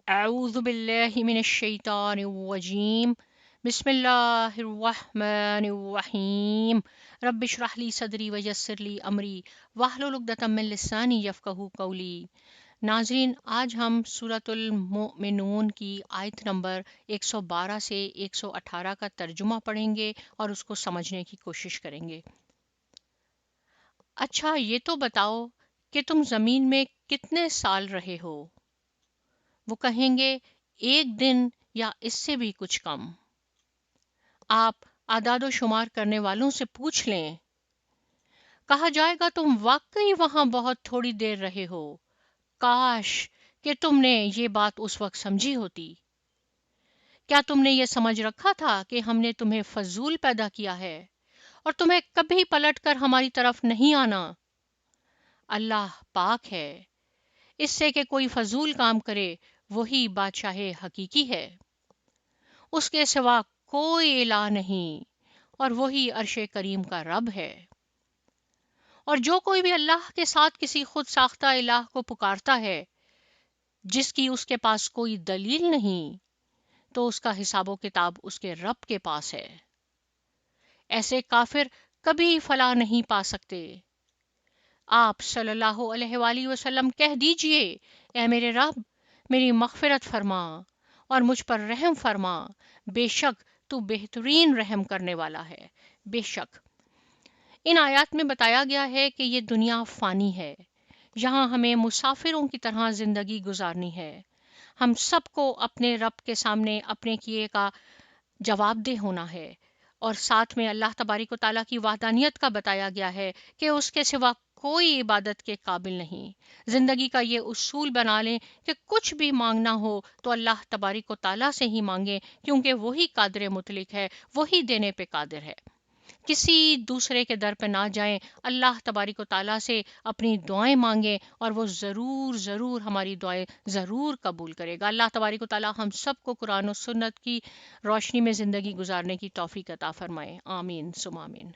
اعوذ باللہ من الشیطان الرجیم بسم اللہ الرحمن الرحیم رب اشرح لی صدری ویسر لی امری واحلل عقدۃ من لسانی یفقہوا قولی۔ ناظرین، آج ہم سورۃ المؤمنون کی آیت نمبر 112 سے 118 کا ترجمہ پڑھیں گے اور اس کو سمجھنے کی کوشش کریں گے۔ اچھا یہ تو بتاؤ کہ تم زمین میں کتنے سال رہے ہو؟ وہ کہیں گے 1 دن یا اس سے بھی کچھ کم۔ آپ اعداد و شمار کرنے والوں سے پوچھ لیں۔ کہا جائے گا تم واقعی وہاں بہت تھوڑی دیر رہے ہو، کاش کہ تم نے یہ بات اس وقت سمجھی ہوتی۔ کیا تم نے یہ سمجھ رکھا تھا کہ ہم نے تمہیں فضول پیدا کیا ہے اور تمہیں کبھی پلٹ کر ہماری طرف نہیں آنا؟ اللہ پاک ہے اس سے کہ کوئی فضول کام کرے، وہی بادشاہ حقیقی ہے۔ اس کے سوا کوئی الہ نہیں اور وہی عرش کریم کا رب ہے۔ اور جو کوئی بھی اللہ کے ساتھ کسی خود ساختہ الہ کو پکارتا ہے جس کی اس کے پاس کوئی دلیل نہیں، تو اس کا حساب و کتاب اس کے رب کے پاس ہے۔ ایسے کافر کبھی فلاح نہیں پا سکتے۔ آپ صلی اللہ علیہ وآلہ وسلم کہہ دیجئے، اے میرے رب، میری مغفرت فرما اور مجھ پر رحم فرما، بے شک تو بہترین رحم کرنے والا ہے۔ بے شک ان آیات میں بتایا گیا ہے کہ یہ دنیا فانی ہے، یہاں ہمیں مسافروں کی طرح زندگی گزارنی ہے۔ ہم سب کو اپنے رب کے سامنے اپنے کیے کا جواب دہ ہونا ہے، اور ساتھ میں اللہ تبارک و تعالیٰ کی وحدانیت کا بتایا گیا ہے کہ اس کے سوا کوئی عبادت کے قابل نہیں۔ زندگی کا یہ اصول بنا لیں کہ کچھ بھی مانگنا ہو تو اللہ تبارک و تعالیٰ سے ہی مانگیں، کیونکہ وہی قادر مطلق ہے، وہی دینے پہ قادر ہے۔ کسی دوسرے کے در پہ نہ جائیں، اللہ تبارک و تعالیٰ سے اپنی دعائیں مانگیں اور وہ ضرور ضرور ہماری دعائیں ضرور قبول کرے گا۔ اللہ تبارک و تعالیٰ ہم سب کو قرآن و سنت کی روشنی میں زندگی گزارنے کی توفیق عطا فرمائے۔ آمین ثم آمین۔